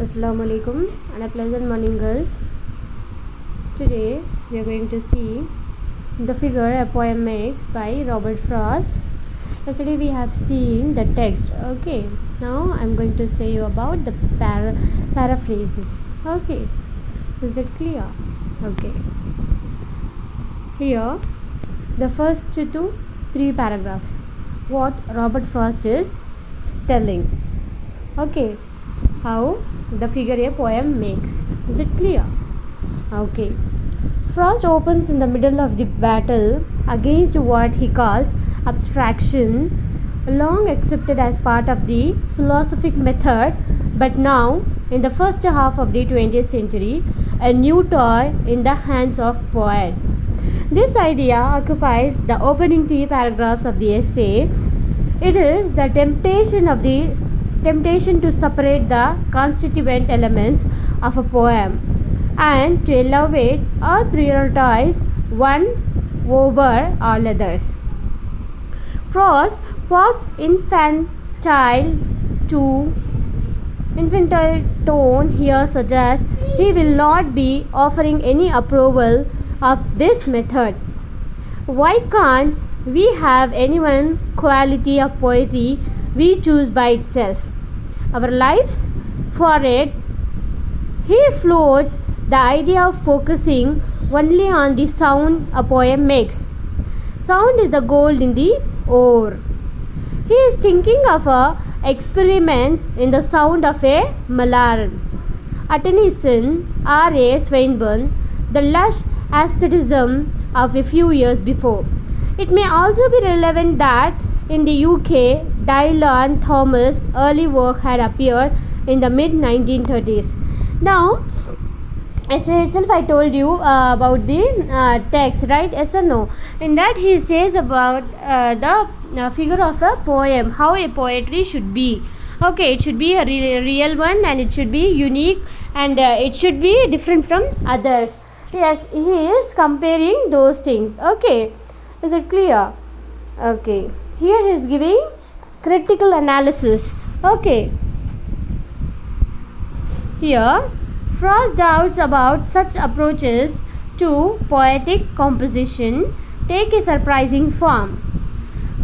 Assalamu alaikum and a pleasant morning, girls. Today we are going to see the figure a poem makes by Robert Frost. Yesterday we have seen the text. Okay, now I'm going to say you about the paraphrases. Okay, is that clear? Okay, here the first three paragraphs. What Robert Frost is telling. Okay, how the figure a poem makes. Is it clear? Okay. Frost opens in the middle of the battle against what he calls abstraction, long accepted as part of the philosophic method, but now, in the first half of the 20th century, a new toy in the hands of poets. This idea occupies the opening three paragraphs of the essay. It is the temptation to separate the constituent elements of a poem and to elevate or prioritize one over all others. Frost walks infantile tone here suggests he will not be offering any approval of this method. Why can't we have any one quality of poetry we choose by itself? Our lives for it. He floats the idea of focusing only on the sound a poem makes. Sound is the gold in the ore. He is thinking of experiments in the sound of a Malaran, a Tennyson, R.A. Swinburne, the lush aestheticism of a few years before. It may also be relevant that in the UK, Dylan Thomas' early work had appeared in the mid 1930s. Now, yesterday itself I told you about the text, right? Yes or no? In that he says about the figure of a poem, how a poetry should be. Okay, it should be a real one and it should be unique and it should be different from others. Yes, he is comparing those things. Okay, is it clear? Okay, here he is giving critical analysis. Okay, here Frost doubts about such approaches to poetic composition take a surprising form.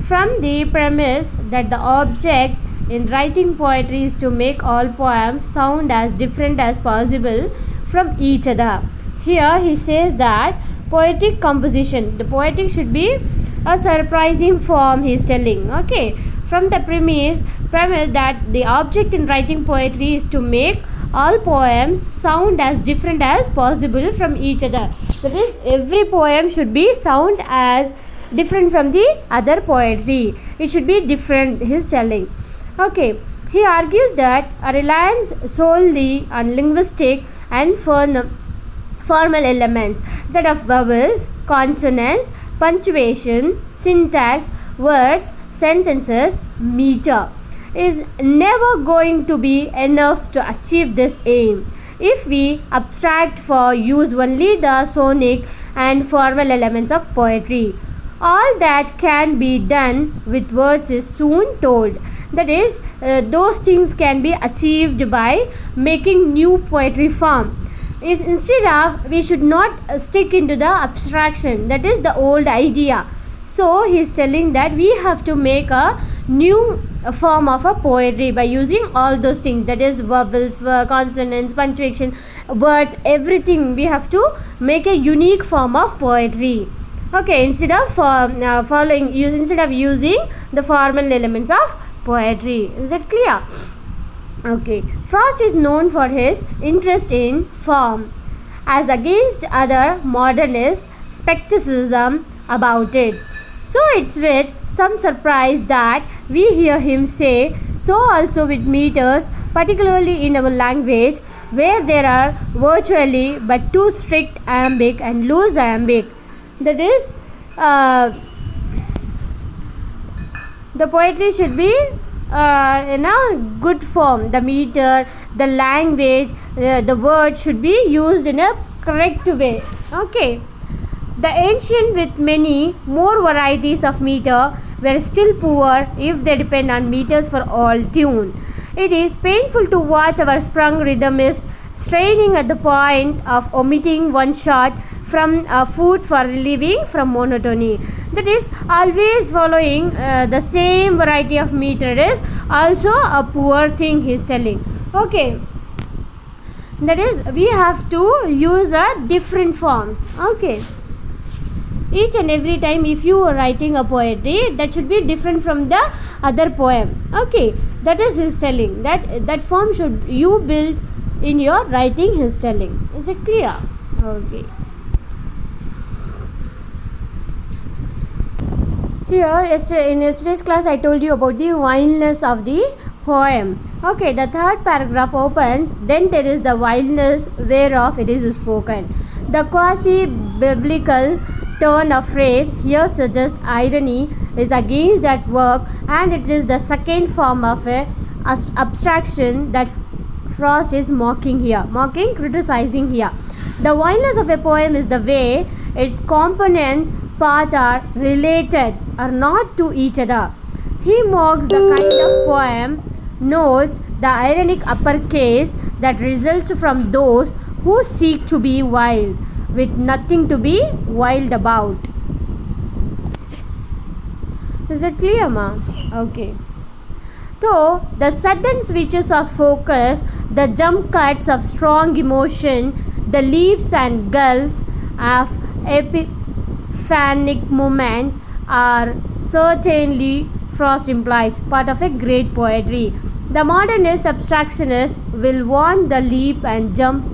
From the premise that the object in writing poetry is to make all poems sound as different as possible from each other. Here he says that poetic composition, the poetic should be a surprising form he is telling. Okay, from the premise that the object in writing poetry is to make all poems sound as different as possible from each other. That is, every poem should be sound as different from the other poetry. It should be different, he is telling. Okay, he argues that a reliance solely on linguistic and formal elements, that of vowels, consonants, punctuation, syntax, words, sentences, meter, is never going to be enough to achieve this aim. If we abstract for use only the sonic and formal elements of poetry, all that can be done with words is soon told. That is, those things can be achieved by making new poetry form. Instead of, we should not stick into the abstraction, that is the old idea. So he is telling that we have to make a new form of a poetry by using all those things, that is vowels, consonants, punctuation, words, everything. We have to make a unique form of poetry. Okay, instead of using the formal elements of poetry. Is that clear? Okay, Frost is known for his interest in form, as against other modernist skepticism about it. So it's with some surprise that we hear him say so also with meters, particularly in our language, where there are virtually but two strict iambic and loose iambic. That is, the poetry should be in a good form. The meter, the language, the word should be used in a correct way. Okay, the ancient with many more varieties of meter were still poor if they depend on meters for all tune. It is painful to watch our sprung rhythm is straining at the point of omitting one shot from food for relieving from monotony. That is always following the same variety of meter is also a poor thing he is telling. Okay, that is we have to use a different forms. Okay, each and every time if you are writing a poetry, that should be different from the other poem. Okay, that is his telling, that form should you build in your writing his telling. Is it clear? Okay, here in yesterday's class I told you about the wildness of the poem. Okay, the third paragraph opens, then there is the wildness whereof it is spoken. The quasi biblical turn of phrase here suggests irony is against at work, and it is the second form of a abstraction that Frost is mocking, criticizing here. The wildness of a poem is the way its component parts are related or not to each other. He mocks the kind of poem, notes the ironic uppercase that results from those who seek to be wild, with nothing to be wild about. Is it clear, ma? Okay. So, the sudden switches of focus, the jump cuts of strong emotion, the leaps and gulfs of epiphanic moment are certainly, Frost implies, part of a great poetry. The modernist abstractionist will want the leap and jump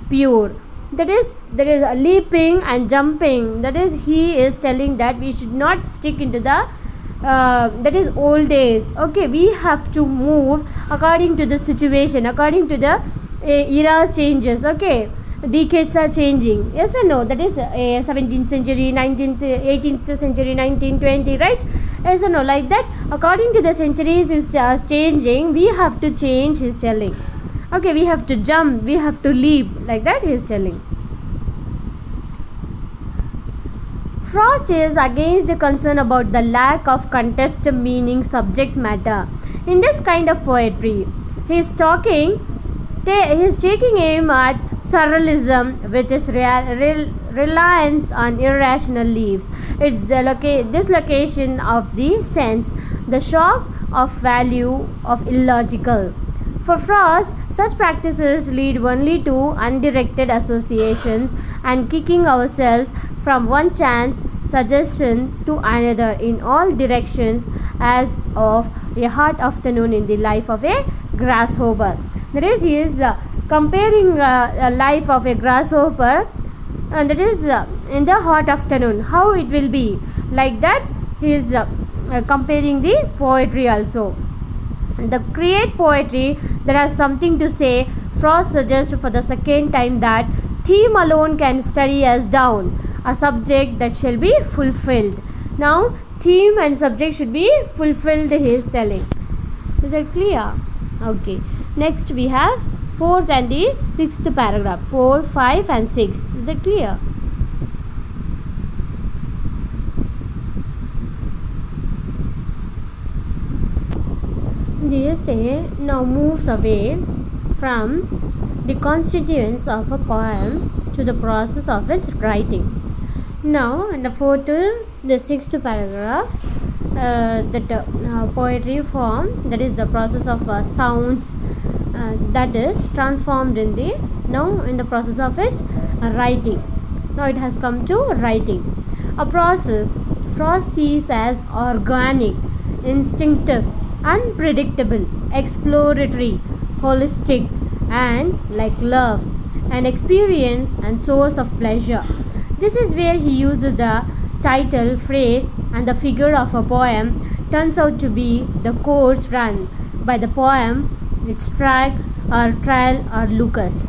pure. That is, there is a leaping and jumping. That is, he is telling that we should not stick into the that is old days. Okay, we have to move according to the situation, according to the era's changes. Okay, decades are changing, yes or no? That is 17th century, 19th, 18th century, 1920, right? Yes or no? Like that, according to the centuries is changing, we have to change, he's telling. Okay, we have to jump, we have to leap, like that he is telling. Frost is against a concern about the lack of contest meaning subject matter. In this kind of poetry, he is taking aim at surrealism, which is reliance on irrational leaps. It's the dislocation of the sense, the shock of value of illogical. For Frost, such practices lead only to undirected associations and kicking ourselves from one chance suggestion to another in all directions, as of a hot afternoon in the life of a grasshopper. That is, he is comparing a life of a grasshopper, and that is in the hot afternoon, how it will be. Like that, he is comparing the poetry also. The create poetry that has something to say, Frost suggests for the second time that theme alone can study us down, a subject that shall be fulfilled. Now, theme and subject should be fulfilled, he is telling. Is that clear? Okay. Next we have fourth and the sixth paragraph. 4, 5 and 6. Is that clear? The essay now moves away from the constituents of a poem to the process of its writing. Now, in the fourth to the sixth paragraph, poetry form, that is the process of sounds that is transformed in the process of its writing. Now it has come to writing, a process Frost sees as organic, instinctive, unpredictable, exploratory, holistic, and like love, an experience and source of pleasure. This is where he uses the title, phrase, and the figure of a poem turns out to be the course run by the poem, its track or trial or lucus.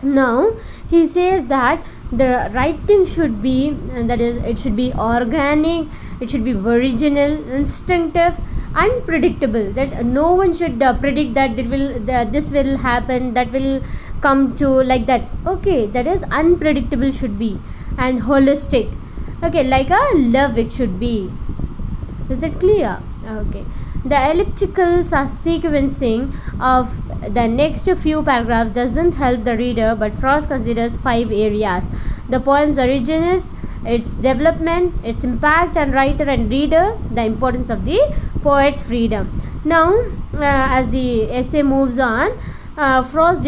Now he says that the writing should be, that is, it should be organic, it should be original, instinctive, unpredictable. That no one should predict that this will happen, that will come to, like that. Okay, that is unpredictable should be, and holistic. Okay, like a love it should be. Is it clear? Okay. The elliptical sequencing of the next few paragraphs doesn't help the reader, but Frost considers 5 areas: the poem's origins, its development, its impact on writer and reader, the importance of the poet's freedom. Now, as the essay moves on, Frost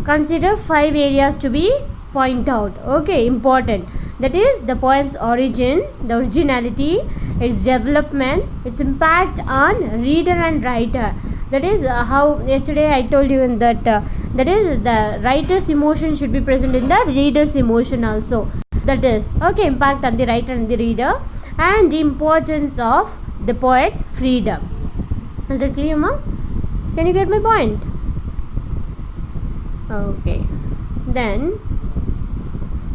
consider 5 areas to be point out. Okay, important. That is the poem's origin, the originality, its development, its impact on reader and writer. That is how yesterday I told you in that that is the writer's emotion should be present in the reader's emotion also. That is okay, impact on the writer and the reader, and the importance of the poet's freedom. Is it clear, ma? Can you get my point? Okay. Then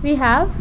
we have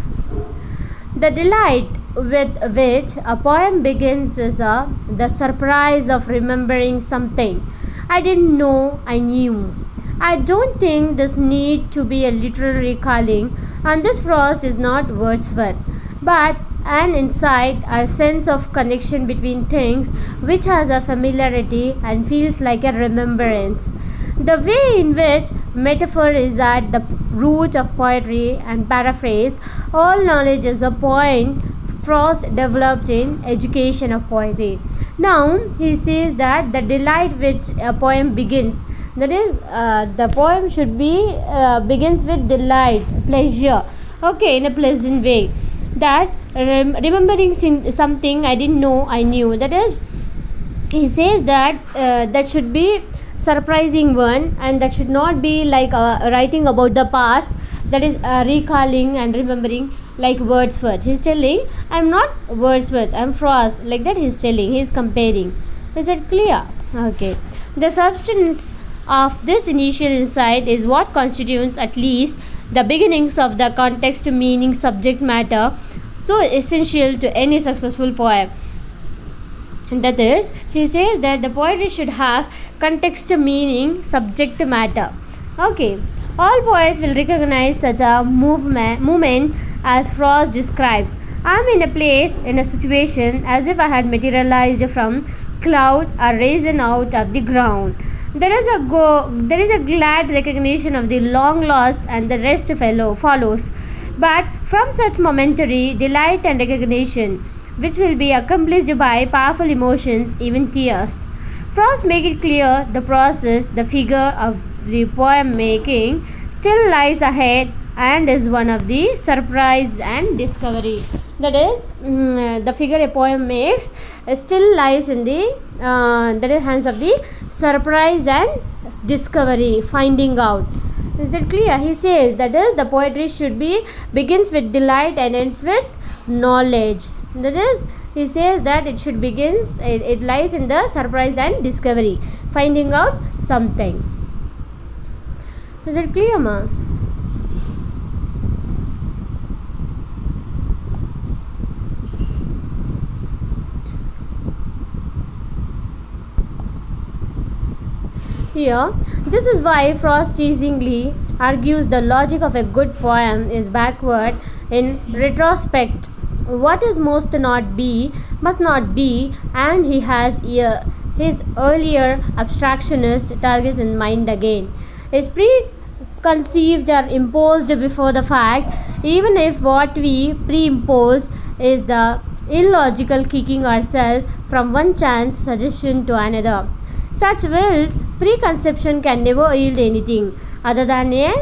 the delight with which a poem begins is the surprise of remembering something I didn't know I knew. I don't think this need to be a literal recalling, and this Frost is not Wordsworth, but an insight or sense of connection between things which has a familiarity and feels like a remembrance. The way in which metaphor is at the root of poetry and paraphrase, all knowledge is a point Frost developed in education of poetry. Now he says that the delight which a poem begins, that is the poem should be begins with delight, pleasure, okay, in a pleasant way, that remembering something I didn't know I knew. That is, he says that that should be surprising one, and that should not be like writing about the past, that is recalling and remembering like Wordsworth. He's telling I'm not Wordsworth, I'm Frost, like that he's telling, he's comparing. Is it clear? Okay. The substance of this initial insight is what constitutes at least the beginnings of the context, meaning, subject matter so essential to any successful poem. That is, he says that the poetry should have context, meaning, subject matter. Okay, all poets will recognize such a movement as Frost describes. I am in a place, in a situation, as if I had materialized from cloud or risen out of the ground. There is a glad recognition of the long lost, and the rest follows. But from such momentary delight and recognition, which will be accomplished by powerful emotions, even tears, Frost make it clear the process, the figure of the poem making still lies ahead, and is one of the surprise and discovery. That is, the figure a poem makes still lies in the that is hands of the surprise and discovery, finding out. Is that clear? He says that is the poetry should be begins with delight and ends with knowledge. That is, he says that it should begins it lies in the surprise and discovery, finding out something. Is it clear, ma? Here, this is why Frost teasingly argues the logic of a good poem is backward in retrospect. What is most not be must not be, and he has his earlier abstractionist targets in mind again. Is preconceived or imposed before the fact, even if what we pre-imposed is the illogical kicking ourselves from one chance suggestion to another. Such wild preconception can never yield anything other than a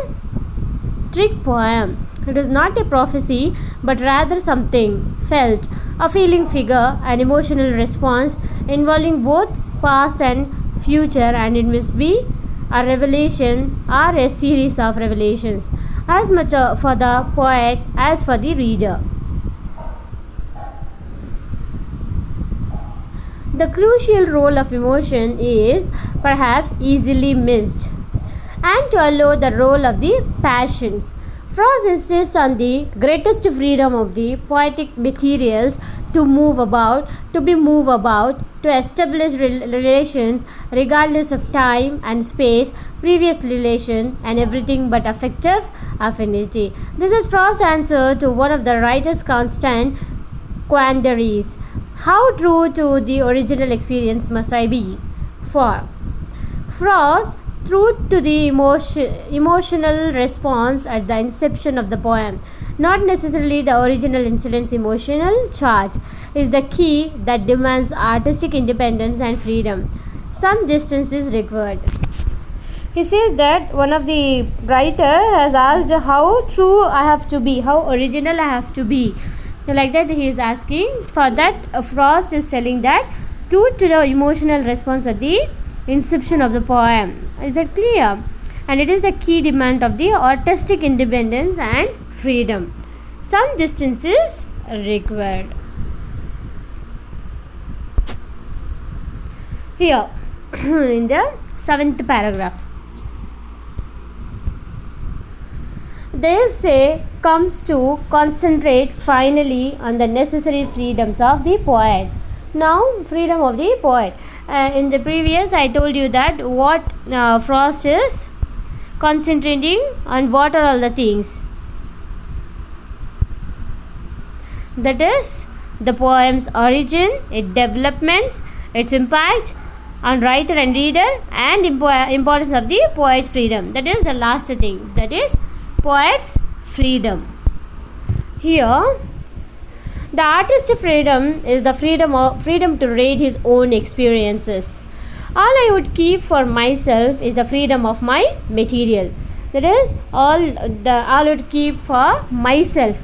trick poem. It is not a prophecy, but rather something felt, a feeling figure, an emotional response involving both past and future, and it must be a revelation or a series of revelations, as much for the poet as for the reader. The crucial role of emotion is perhaps easily missed, and to allow the role of the passions. Frost insists on the greatest freedom of the poetic materials to move about, to establish relations regardless of time and space, previous relation, and everything but affective affinity. This is Frost's answer to one of the writer's constant quandaries. How true to the original experience must I be? 4. Frost, true to the emotional response at the inception of the poem, not necessarily the original incident's emotional charge, is the key that demands artistic independence and freedom. Some distance is required. He says that one of the writer has asked how true I have to be, how original I have to be. Like that he is asking. For that Frost is telling that true to the emotional response at the inception of the poem. Is that clear? And it is the key demand of the artistic independence and freedom. Some distance is required. Here in the 7th paragraph, they say comes to concentrate finally on the necessary freedoms of the poet. Now, freedom of the poet. In the previous, I told you that what Frost is concentrating on, what are all the things. That is the poem's origin, its developments, its impact on writer and reader, and importance of the poet's freedom. That is the last thing. That is poet's freedom. Here, the artist's freedom is the freedom to rate his own experiences. All I would keep for myself is the freedom of my material. That is all I would keep for myself.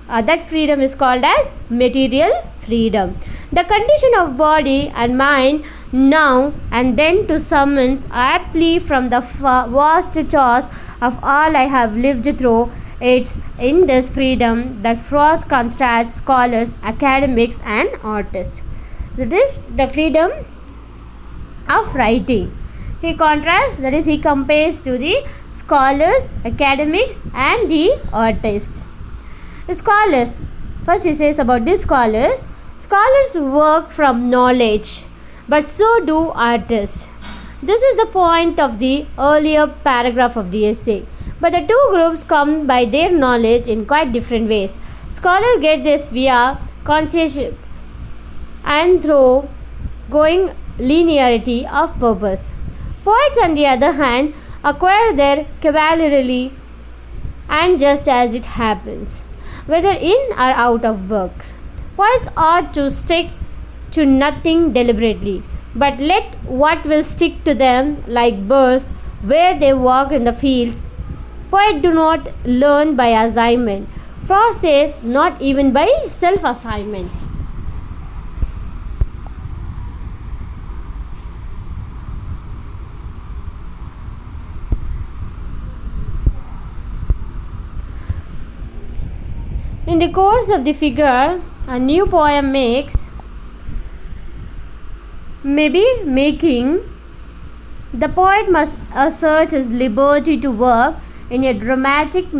That freedom is called as material freedom. The condition of body and mind now and then to summons aptly from the vast chores of all I have lived through. It's in this freedom that Frost contrasts scholars, academics, and artists. That is the freedom of writing. He contrasts, that is, he compares to the scholars, academics, and the artists. Scholars, first he says about the scholars. Scholars work from knowledge, but so do artists. This is the point of the earlier paragraph of the essay. But the two groups come by their knowledge in quite different ways. Scholars get this via conscious and through going linearity of purpose. Poets, on the other hand, acquire their cavalierly and just as it happens, whether in or out of books. Poets ought to stick to nothing deliberately, but let what will stick to them like birds where they walk in the fields. Poets do not learn by assignment. Frost says not even by self-assignment. In the course of the figure, a new poem making, the poet must assert his liberty to work in a dramatically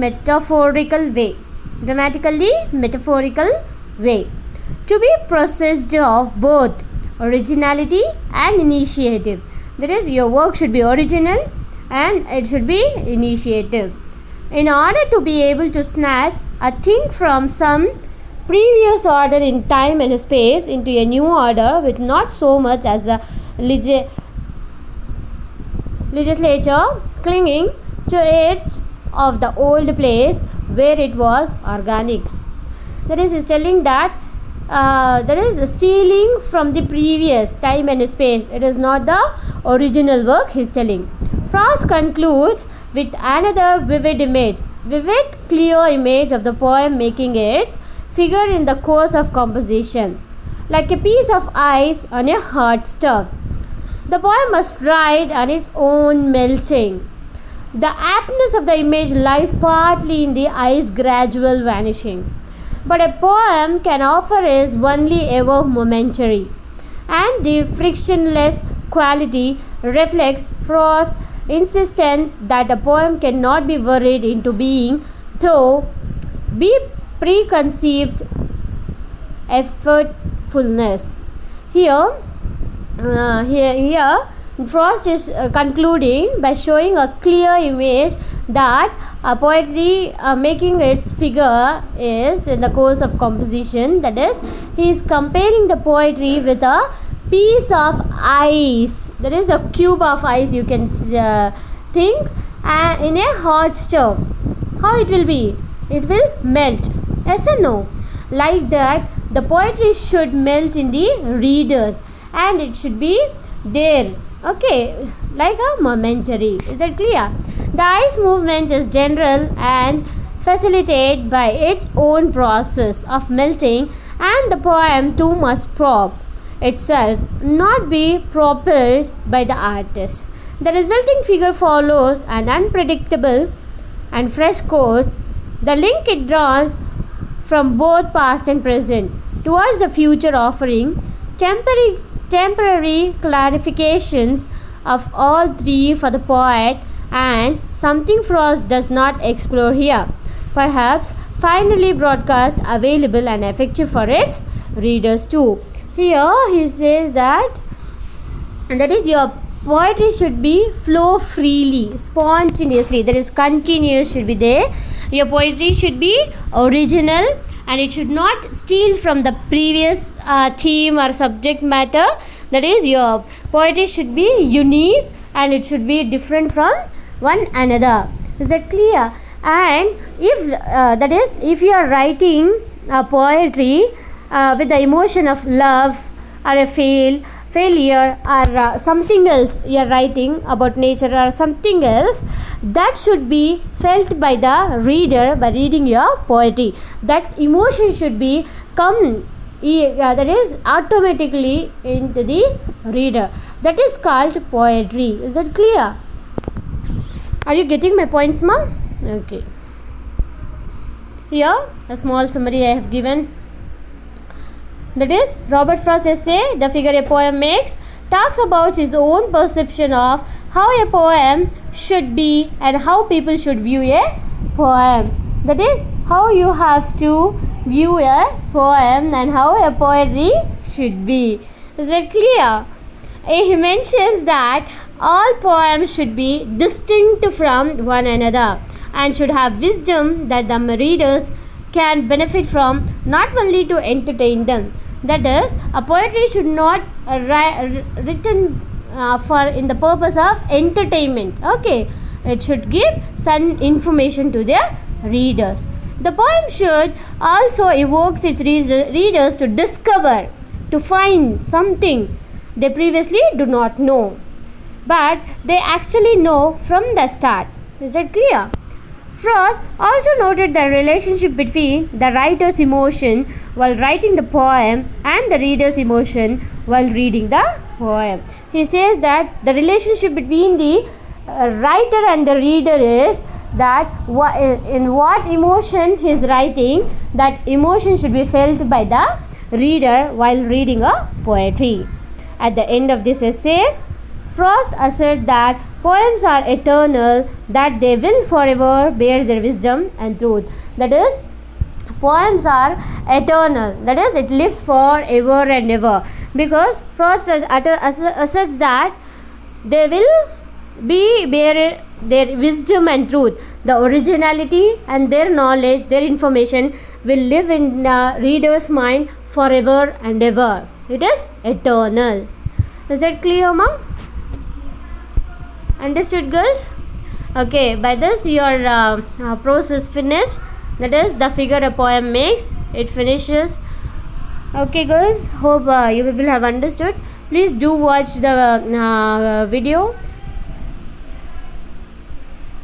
metaphorical way, to be possessed of both originality and initiative. That is, your work should be original and it should be initiative. In order to be able to snatch a thing from some previous order in time and space into a new order with not so much as a legislature clinging to edge of the old place where it was organic. That is, telling that that is stealing from the previous time and space. It is not the original work, he is telling. Frost concludes with another vivid, clear image of the poem making its figure in the course of composition, like a piece of ice on a hot stove. The poem must ride on its own melting. The aptness of the image lies partly in the ice gradual vanishing. But a poem can offer is only ever momentary, and the frictionless quality reflects Frost's insistence that a poem cannot be worried into being through preconceived effortfulness. Here Frost is concluding by showing a clear image that poetry making its figure is in the course of composition. That is, he is comparing the poetry with a piece of ice. That is a cube of ice, you can think, in a hot stove. How it will be? It will melt. Yes or no? Like that, the poetry should melt in the readers and it should be there. Okay, like a momentary. Is that clear? The ice movement is general and facilitated by its own process of melting, and the poem too must prop itself, not be propelled by the artist. The resulting figure follows an unpredictable and fresh course. The link it draws from both past and present towards the future, offering temporary clarifications of all three for the poet, and something Frost does not explore here, perhaps finally broadcast, available and effective for its readers too. Here he says that is your poetry should be flow freely, spontaneously, that is continuous should be there. Your poetry should be original and it should not steal from the previous theme or subject matter. That is, your poetry should be unique and it should be different from one another. Is that clear? And if you are writing a poetry with the emotion of love or a failure or something else, you are writing about nature or something else, that should be felt by the reader by reading your poetry. That emotion should be come that is automatically into the reader. That is called poetry. Is that clear? Are you getting my points, ma? Okay. Here a small summary I have given. That is, Robert Frost's essay, The Figure a Poem Makes, talks about his own perception of how a poem should be and how people should view a poem. That is, how you have to view a poem and how a poetry should be. Is that clear? He mentions that all poems should be distinct from one another and should have wisdom that the readers can benefit from, not only to entertain them. That is, a poetry should not written for in the purpose of entertainment. Okay, it should give some information to the readers. The poem should also evoke its readers to discover, to find something they previously do not know, but they actually know from the start. Is that clear? Frost also noted the relationship between the writer's emotion while writing the poem and the reader's emotion while reading the poem. He says that the relationship between the writer and the reader is that in what emotion he is writing, that emotion should be felt by the reader while reading a poetry. At the end of this essay, Frost asserts that poems are eternal, that they will forever bear their wisdom and truth. That is, poems are eternal. That is, it lives forever and ever. Because Frost asserts that they will bear their wisdom and truth. The originality and their knowledge, their information will live in the reader's mind forever and ever. It is eternal. Is that clear, ma? Understood, girls? Okay, by this your prose is finished. That is, the figure a poem makes, it finishes. Okay, girls, hope you will have understood. Please do watch the video.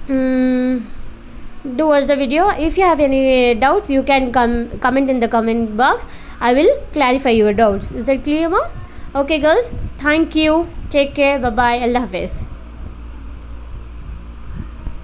Do watch the video. If you have any doubts, you can comment in the comment box. I will clarify your doubts. Is that clear, ma? Okay, girls, thank you. Take care. Bye bye. Allah Hafiz.